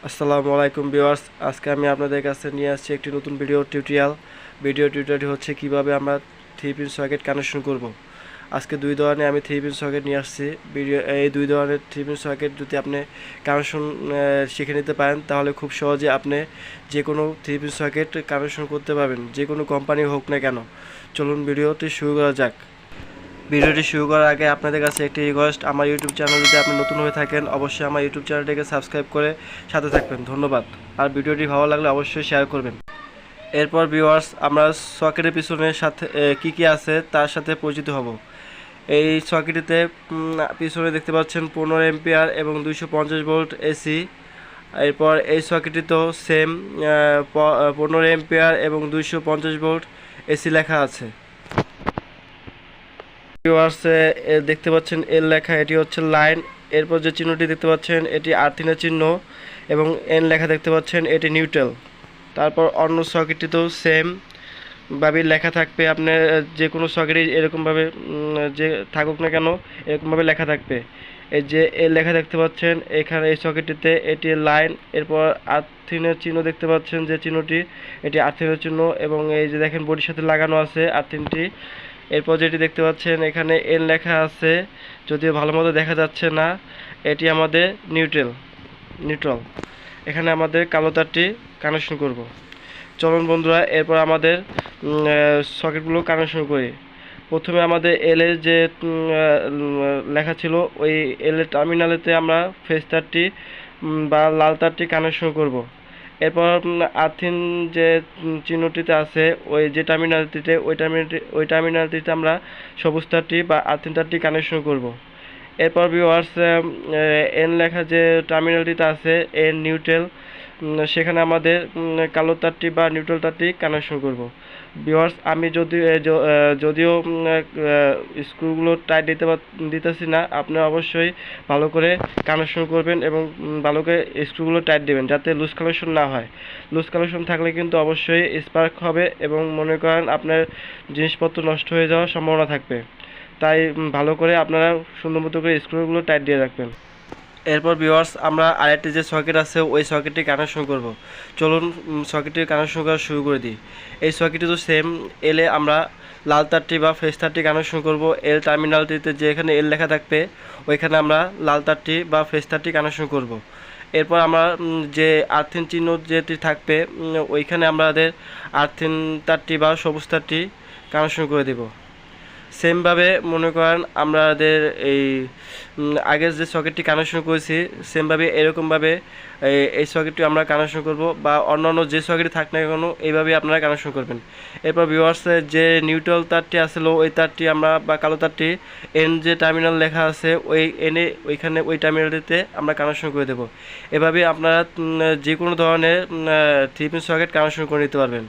আসসালামু আলাইকুম ভিউয়ার্স, আজকে আমি আপনাদের কাছে নিয়ে আসছি একটি নতুন ভিডিও টিউটোরিয়ালটি হচ্ছে কিভাবে আমরা থ্রি পিন সকেট কানেকশন করব। আজকে দুই ধরনের আমি থ্রি পিন সকেট নিয়ে আসছি। এই দুই ধরনের থ্রি পিন সকেট যদি আপনি কানেকশন শিখে নিতে পারেন তাহলে খুব সহজে আপনি যে কোনো থ্রি পিন সকেট কানেকশন করতে পারবেন, যে কোনো কোম্পানি হোক না কেন। চলুন ভিডিওটি শুরু করা যাক। ভিডিওটি শুরু করার আগে আপনাদের কাছে একটি রিকোয়েস্ট, আমার ইউটিউব চ্যানেল যদি আপনি নতুন হয়ে থাকেন অবশ্যই আমার ইউটিউব চ্যানেলটিকে সাবস্ক্রাইব করে সাথে থাকবেন, ধন্যবাদ। আর ভিডিওটি ভালো লাগলে অবশ্যই শেয়ার করবেন। এরপর ভিউয়ার্স, আমরা সকেটের পিছনের সাথে কি আছে তার সাথে পরিচিত হব। এই সকেটটিতে পিছনে দেখতে পাচ্ছেন 15 এম্পিয়ার এবং 250 ভোল্ট এসি। এরপর এই সকেটটিতেও সেম 15 এম্পিয়ার এবং 250 ভোল্ট এসি লেখা আছে। ভিউয়ার্সে দেখতে পাচ্ছেন এল লেখা, এটি হচ্ছে লাইন। এরপর যে চিহ্নটি দেখতে পাচ্ছেন এটি আর্থিনের চিহ্ন এবং এন লেখা দেখতে পাচ্ছেন এটি নিউট্রাল। তারপর অন্য সকেটটিতেও সেম ভাবে লেখা থাকবে, আপনার যে কোনো সকেটে এরকমভাবে যে থাকুক না কেন এরকমভাবে লেখা থাকবে। এই যে এল লেখা দেখতে পাচ্ছেন এখানে এই সকেটটিতে এটি লাইন। এরপর আর্থিনের চিহ্ন দেখতে পাচ্ছেন যে চিহ্নটি, এটি আর্থিনের চিহ্ন এবং এই যে দেখেন বডির সাথে লাগানো আছে আর্থিনটি। এরপর যেটি দেখতে পাচ্ছেন এখানে এন লেখা আছে, যদিও ভালো মতো দেখা যাচ্ছে না, এটি আমাদের নিউট্রাল। এখানে আমাদের কালো তারটি কানেকশন করব। চলুন বন্ধুরা, এরপর আমাদের সকেটগুলো কানেকশন করি। প্রথমে আমাদের এল এর যে লেখা ছিল ওই এল এর টার্মিনালেতে আমরা ফেজ তারটি বা লাল তারটি কানেকশন করব। এরপর আর্থিন যে চিহ্নটিতে আছে ওই যে টার্মিনালটিতে ওই টার্মিনালটিতে আমরা সবুজ তারটি বা আর্থিন তারটি কানেকশন করব। এরপর ভিউয়ার্স, এন লেখা যে টার্মিনালটিতে আছে এন নিউট্রাল, সেখানে আমাদের কালো তারটি বা নিউট্রাল তারটি কানেকশন করব। ভিউয়ার্স, আমি যদিও স্ক্রুগুলো টাইট দিতেছি না, আপনি অবশ্যই ভালো করে কানেকশন করবেন এবং ভালো করে স্ক্রুগুলো টাইট দেবেন যাতে লুজ কানেকশন না হয়। লুজ কানেকশন থাকলে কিন্তু অবশ্যই স্পার্ক হবে এবং মনে করেন আপনার জিনিসপত্র নষ্ট হয়ে যাওয়ার সম্ভাবনা থাকবে। তাই ভালো করে আপনারা সুন্দর মতো করে স্ক্রুগুলো টাইট দিয়ে রাখবেন। এরপর ভিউয়ার্স, আমরা আরেকটি যে সকেট আছে ওই সকেটটি কানেকশন করব। চলুন সকেটটি কানেকশন করা শুরু করে দিই। এই সকেটটি তো সেম এলে আমরা লাল তারটি বা ফেজ তারটি কানেকশন করব। এল টার্মিনালটিতে যেখানে এল লেখা থাকবে ওইখানে আমরা লাল তারটি বা ফেজ তারটি কানেকশন করব। এরপর আমরা যে আর্থিন চিহ্ন যেটি থাকবে ওইখানে আমাদের আর্থিন তারটি বা সবুজ তারটি কানেকশন করে দেব। সেমভাবে মনে করেন আমাদের এই আগের যে সকেটটি কানেকশন করেছি সেমভাবে এরকমভাবে এই সকেটটি আমরা কানেকশন করব, বা অন্যান্য যে সকেটটি থাক না কেন এইভাবে আপনারা কানেকশন করবেন। এরপর ভিউয়ার্সের যে নিউট্রাল তারটি আসলো ওই তারটি আমরা বা কালো তারটি এন যে টার্মিনাল লেখা আছে ওই এনে ওইখানে ওই টার্মিনালটিতে আমরা কানেকশন করে দেব। এভাবে আপনারা যে কোনো ধরনের থ্রি পিন সকেট কানেকশন করে নিতে পারবেন।